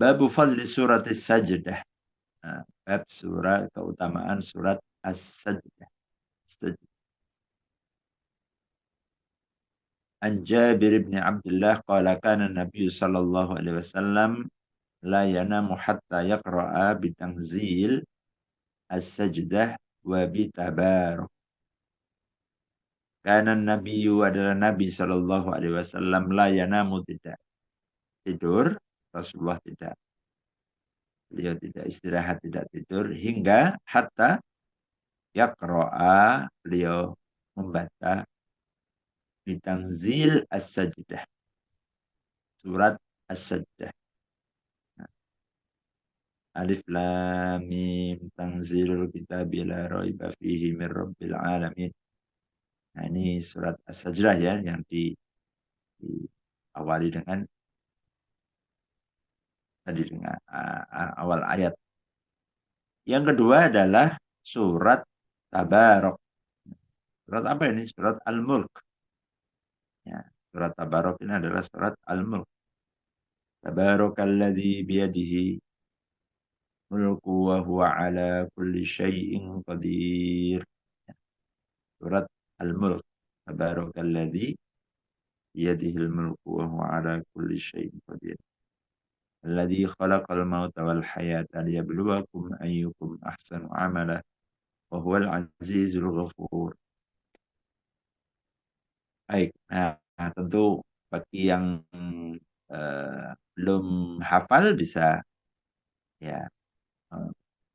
Babu fadli surat as-sajdah. Nah, bab surat keutamaan surat as-sajdah. An Jabir bin Abdullah qala kana Nabi sallallahu alaihi wasallam la yanamu hatta yaqra'a bitanzil as-sajdah wa bitabarak. Karena Nabi adalah Nabi sallallahu alaihi wasallam la yanamu tidak tidur, Rasulullah tidak. Beliau tidak istirahat, tidak tidur hingga hatta yaqra'a, beliau membaca bitanzil as-sajdah. Surat as-sajdah. Alif lam mim tanzilul kitabi la raiba fihi min rabbil alamin. Nah, ini surat as-sajdah ya yang diawali dengan tadi dengan awal ayat. Yang kedua adalah surat Tabarok. Surat apa ini? Surat Al-Mulk. Ya, surat Tabarok ini adalah surat Al-Mulk. Tabarakalladzi biyadihi mulku wa huwa ala kulli syai'in qadir. Surat Al-Mulk. Tabarakalladzi biyadihi mulku wa huwa ala kulli syai'in qadir. Alladzi khalaqal mauta wal hayata liyabluwakum ayyukum ahsanu amala wa huwal azizul ghafur. Baik, nah tentu bagi yang belum hafal bisa ya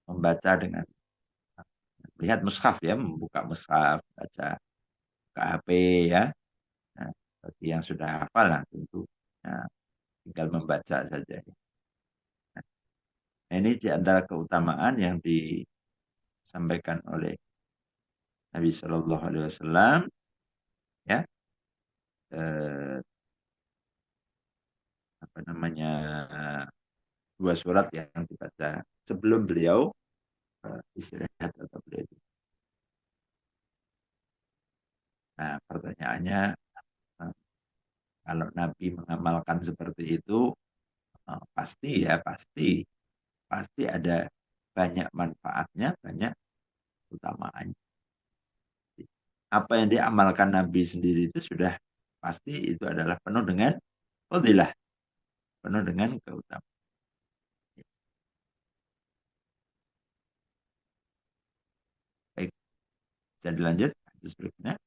membaca dengan melihat mushaf ya, membuka mushaf, baca buka HP ya. Nah, bagi yang sudah hafal lah tentu nah, tinggal membaca saja. Nah, ini di antara keutamaan yang disampaikan oleh Nabi Shallallahu Alaihi Wasallam ya. Apa namanya dua surat yang dibaca sebelum beliau istirahat atau beliau. Nah, pertanyaannya kalau Nabi mengamalkan seperti itu pasti ya pasti ada banyak manfaatnya, banyak keutamaannya. Apa yang diamalkan Nabi sendiri itu sudah pasti itu adalah penuh dengan fadilah, penuh dengan keutamaan. Baik, jadi lanjut berikutnya.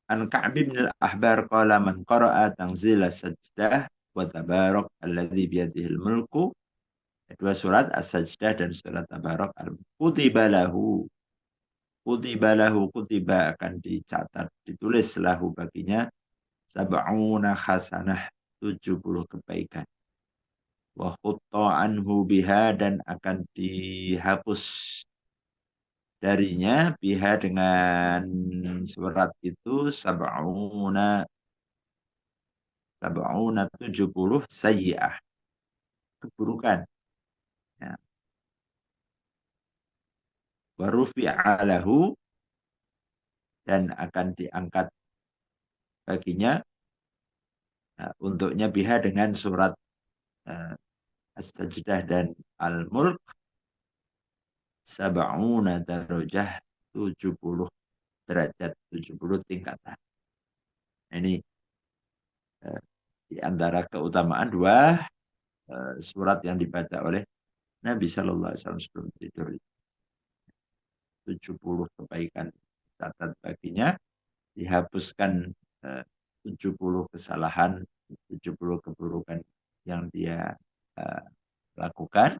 An Ka'b bin al-Ahbar qala man qara'a tanzil as-sajdah wa tabarak alladhi biyadihil mulku. Dua surat as-sajdah dan surat tabarak al-kutiba lahu. Kutiba lahu, kutiba akan dicatat, ditulis lahu baginya sab'una hasanah, 70 kebaikan. Wa khutta anhu biha, dan akan dihapus darinya biha dengan surat itu sab'una 70 sayyi'ah, keburukan. Ya. Wa rufi'a lahu, dan akan diangkat baginya untuknya biha dengan surat As-Sajdah dan Al-Mulk sab'una darajah, 70 derajat, 70 tingkatan. Ini di antara keutamaan dua surat yang dibaca oleh Nabi Shallallahu Alaihi Wasallam sebelum tidur. 70 kebaikan catat baginya, dihapuskan 70 kesalahan, 70 keburukan yang dia lakukan,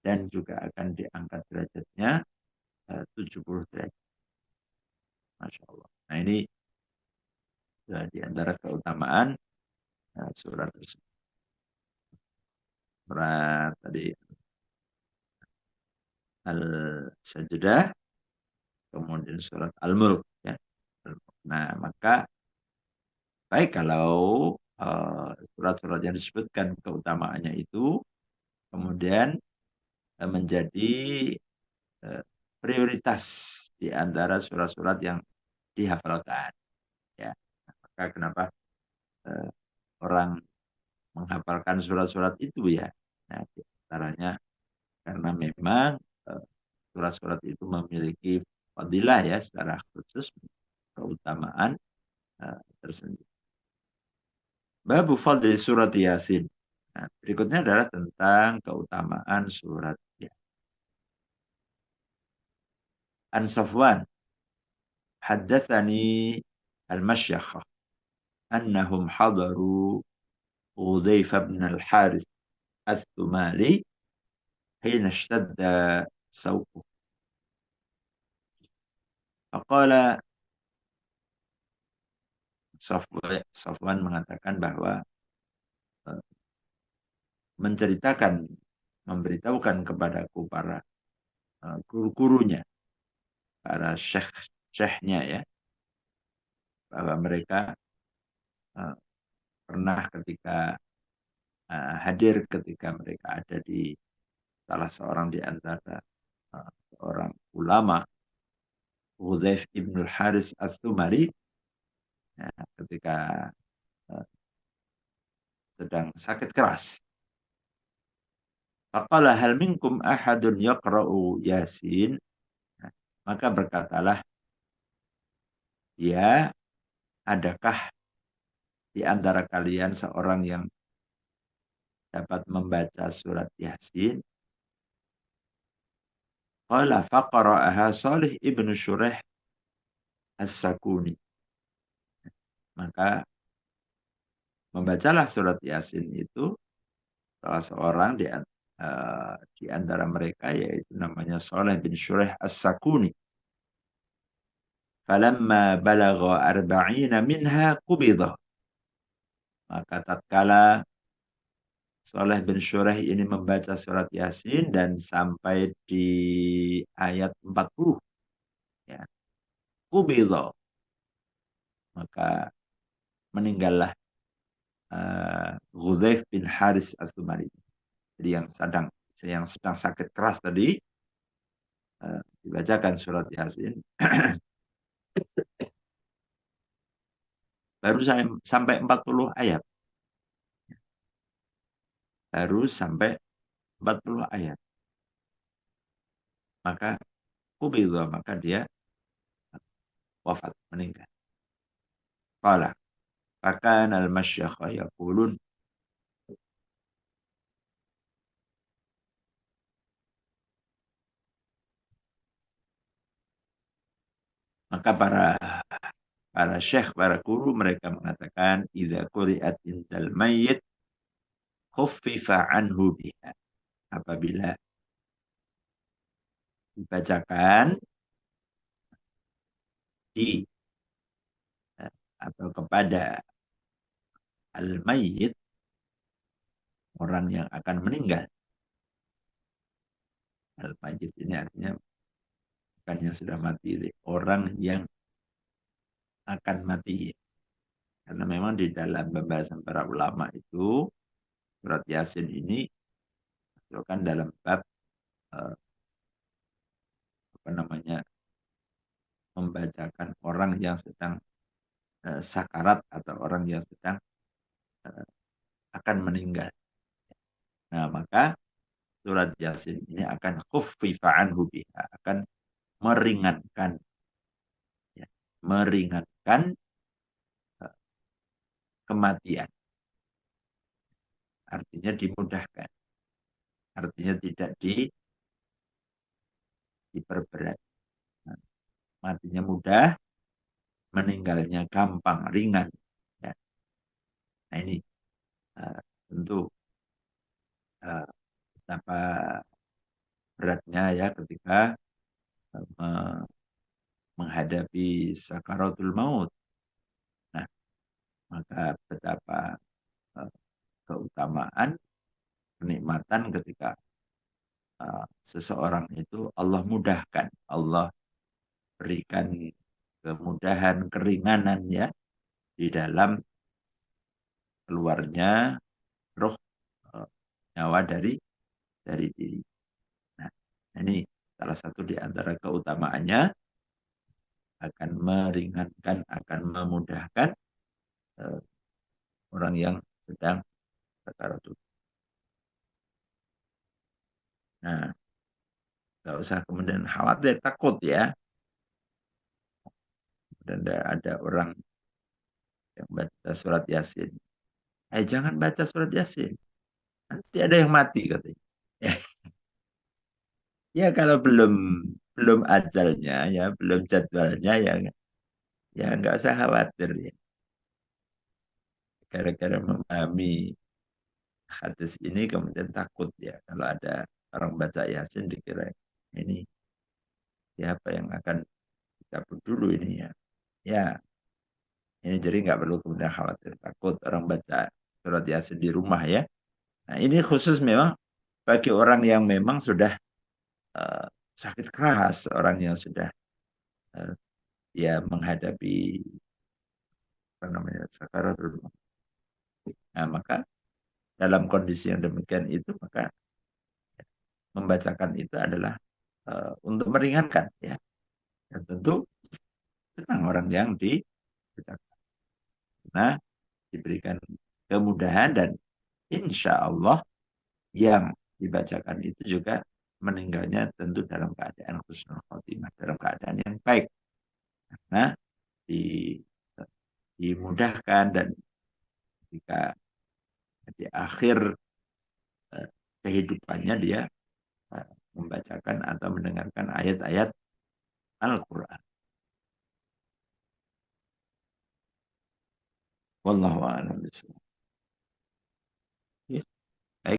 dan juga akan diangkat derajatnya 70 derajat. Masya Allah. Nah, ini di antara keutamaan surat tersebut. Surat tadi Al-Sajdah, kemudian surat Al-Mulk ya. Nah, maka baik kalau surat-surat yang disebutkan keutamaannya itu kemudian menjadi prioritas di antara surat-surat yang dihafalkan ya. Maka kenapa menghafalkan surat-surat itu ya. Nah, di antaranya karena memang surat-surat itu memiliki fadilah ya secara khusus, keutamaan tersendiri. Babu fadli surat Yasin. Nah, berikutnya adalah tentang keutamaan surat Yasin. An Safwan haddatsani al-masyakhah annahum hadaru Hudzaifah bin al-Harith al-Thumali hina ishtadda sawquh. Faqala Safwan mengatakan bahwa menceritakan, memberitahukan kepadaku para guru-gurunya, para syekh-syekhnya ya, bahwa mereka pernah ketika hadir ketika mereka ada di salah seorang di antara orang ulama, Hudzaif ibn al-Haris al-Thumari, ya, ketika sedang sakit keras. Faqala hal minkum ahadun yaqra'u Yasin. Nah, maka berkatalah, ya, adakah di antara kalian seorang yang dapat membaca surat Yasin? Qala faqara'aha Salih ibn Shuraih as-Sakuni. Maka membacalah surat Yasin itu salah seorang di antara mereka, yaitu namanya Salih bin Shuraih as-Sakuni. Falamma balagha arba'ina minha qubidha. Maka tatkala Saleh bin Shuraih ini membaca surat Yasin dan sampai di ayat 40, ya, qubidha, maka meninggallah Hudzaif bin Haris as-Tsumari. Jadi yang sedang sakit keras tadi, dibacakan surat Yasin baru sampai 40 ayat. Baru sampai 40 ayat. Maka qubidha, maka dia wafat, meninggal. Qala fakana al-masyayikh yaqulun, maka para syekh, para guru, mereka mengatakan idza quri'at indal mayyit khuffifa anhu biha. Apabila dibacakan di atau kepada al-mayyit, orang yang akan meninggal. Al-mayyit ini artinya bukan yang sudah mati, orang yang akan mati. Karena memang di dalam pembahasan para ulama itu surat Yasin ini masukkan dalam bab apa namanya, membacakan orang yang sedang sakarat atau orang yang sedang akan meninggal. Nah, maka surat Yasin ini akan khuffifa anhu biha, akan meringankan, ya, meringankan kematian. Artinya dimudahkan. Artinya tidak diperberat. Nah, matinya mudah, meninggalnya gampang, ringan. Ya. Nah ini tentu betapa beratnya ya ketika menghadapi sakaratul maut. Nah, maka betapa keutamaan, kenikmatan ketika seseorang itu Allah mudahkan, Allah berikan kemudahan, keringanan ya di dalam keluarnya roh, nyawa dari diri. Nah, ini salah satu di antara keutamaannya, akan meringankan, akan memudahkan orang yang sedang sakaratul. Nah, nggak usah kemudian khawatir, takut ya. Dan ada orang yang baca surat Yasin. Jangan baca surat Yasin. Nanti ada yang mati katanya. Ya, ya kalau belum belum ajalnya ya, belum jadwalnya ya nggak usah khawatir ya. Gara-gara memahami hadis ini kemudian takut ya kalau ada orang baca Yasin dikira ini siapa yang akan dicabut dulu ini ya. Ya, ini jadi nggak perlu kemudian khawatir takut orang baca surat Yasin di rumah ya. Nah, ini khusus memang bagi orang yang memang sudah eh, sakit keras, orang yang sudah eh, ya menghadapi apa namanya sakaratul maut. Nah, maka dalam kondisi yang demikian itu maka membacakan itu adalah untuk meringankan ya. Dan tentu tenang orang yang dibacakan. Nah, diberikan kemudahan dan insya Allah yang dibacakan itu juga meninggalnya tentu dalam keadaan husnul khotimah, dalam keadaan yang baik. Nah, di, dimudahkan dan ketika di akhir kehidupannya dia membacakan atau mendengarkan ayat-ayat Al-Quran. Wallahu a'lam bishawab.